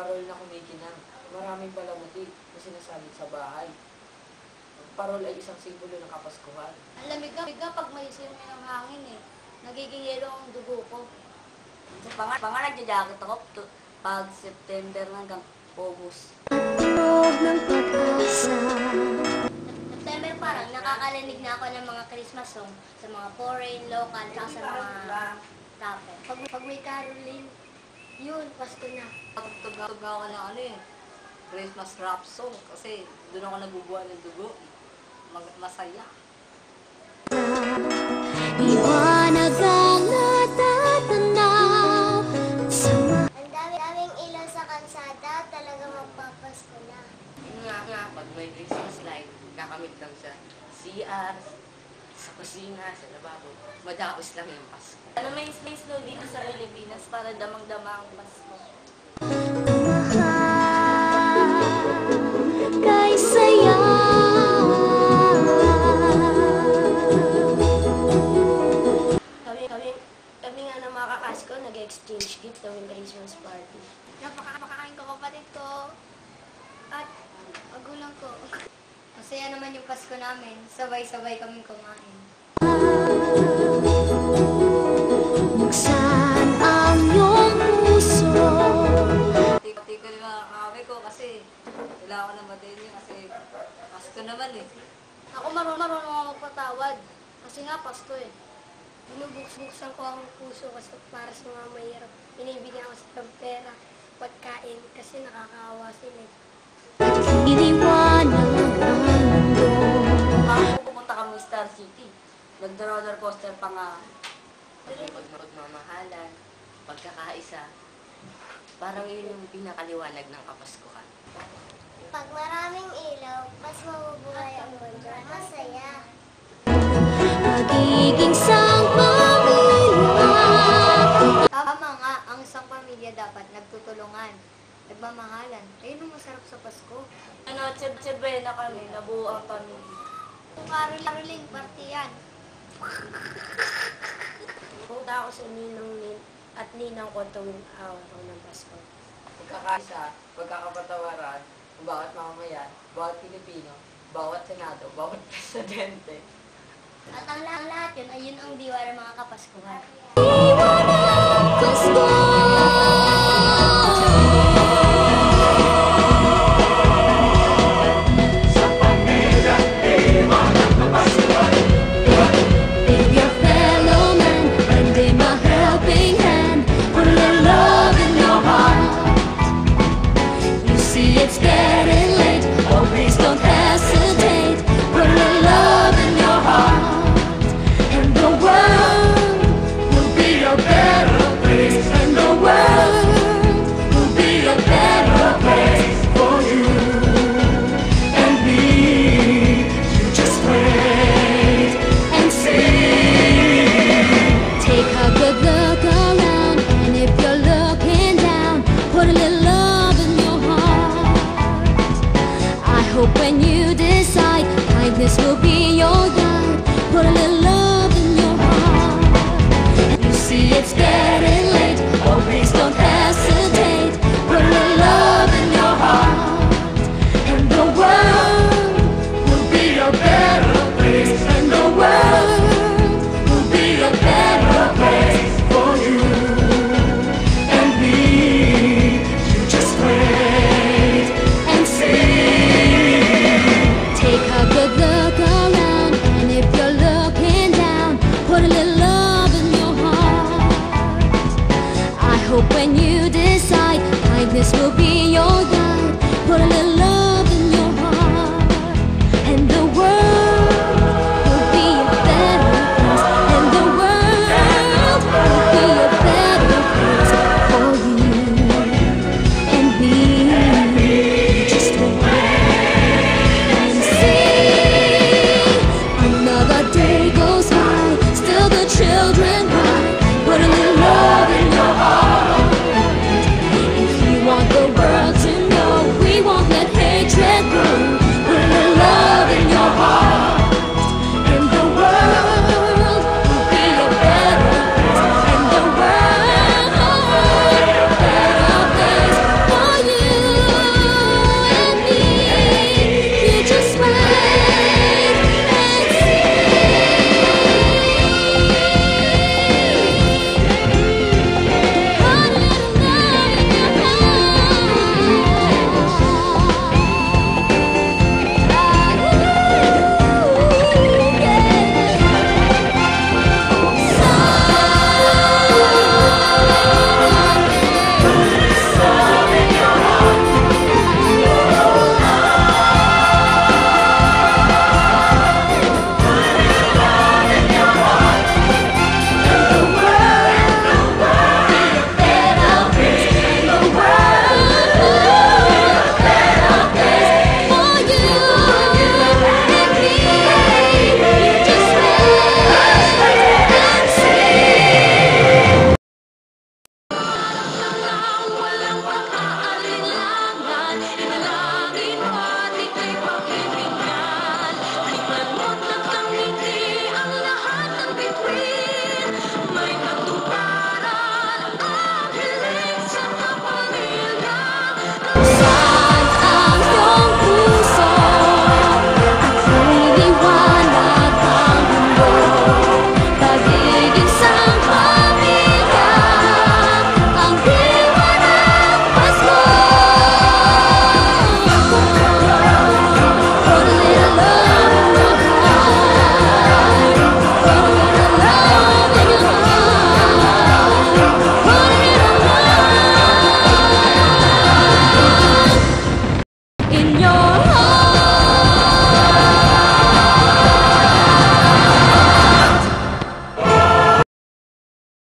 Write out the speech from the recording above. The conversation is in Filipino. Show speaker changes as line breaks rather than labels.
parol na kumikinang. Maraming palamuti na sinasabi sa bahay. Parol ay isang simbolo ng Kapaskuhan.
Ang lamig ka pag may simoy ng hangin eh. Nagiging yelo ang dugo ko.
Nagja-jacket ako pag September hanggang August.
September parang nakakarinig na ako ng mga Christmas song sa mga foreign, local, at sa mga rapper. Pag may caroling, yun, Pasko na.
Tugtog ako ng Christmas rap song kasi doon ako nabubuhan ng dugo. Masaya.
Liwanag ang natatanaw.
Ang daming ilaw sa kalsada, talaga magpapasko na.
Pag may Christmas light, kakamit lang sa CR, sa kusina, sa lababo. Madaos lang yung Pasko.
May snow dito sa Pilipinas para damang-dama ang Pasko.
Kay saya.
Kami nga ng mga kakasko, nag-exchange gifts gawing Christmas party. Napakakain ko kapatid ko at magulang ko. Masaya naman yung Pasko namin. Sabay-sabay kaming kumain.
Buksan ang iyong puso.
Hindi ko rin makakawi ko kasi wala ako ng matindi kasi Pasko naman eh.
Ako marunong ako magpatawad. Kasi nga Pasko eh. Binubuksan ko ang puso kasi para sa mga mahirap. Binibigyan ko sa pera, pagkain kasi nakakaawa sila eh.
Iniwanag ang mundo.
Ako pumunta kami sa Star City. Nag-roller coaster pa nga.
Pagmamahalan, pagkakaisa, parang yun yung pinakaliwanag ng Kapaskuhan.
Pag maraming ilaw, mas mabubuhay ang mundo. Masaya.
Pagiging sang pamilya.
Tama nga, ang isang pamilya dapat nagtutulungan, nagmamahalan. Ayun ang masarap sa Pasko.
Tsebe na kami, nabuo ang pamilya.
Caroling party yan.
Punta ako sa ninong at ninang ko tuwing araw ng Pasko.
Pagkakaisa, pagkakapatawaran, ng bawat mamamayan, bawat Pilipino, bawat Senado, bawat Presidente.
At ang lahat yun, ayun ang diwa ng mga Kapaskuhan.
Liwanag Pasko. If your fellow man lend him a helping hand, put a little love in your heart. You see it's getting late, oh please don't hesitate. Put a little love in your heart, and the world will be a better place. And the world will be a better place for you and me. You just wait and see. Take a good look around, and if you're looking down, put a little love in your heart. I hope when you decide, kindness will be your guide. Put a little love in your heart. You see it's getting late, oh please don't hesitate. Put a little love in your heart, and the world will be a better place. And the world will be a better place for you and me. You just wait and see. Take a good look around, and if you're looking down, put a little love in your heart. I hope when you decide, kindness will be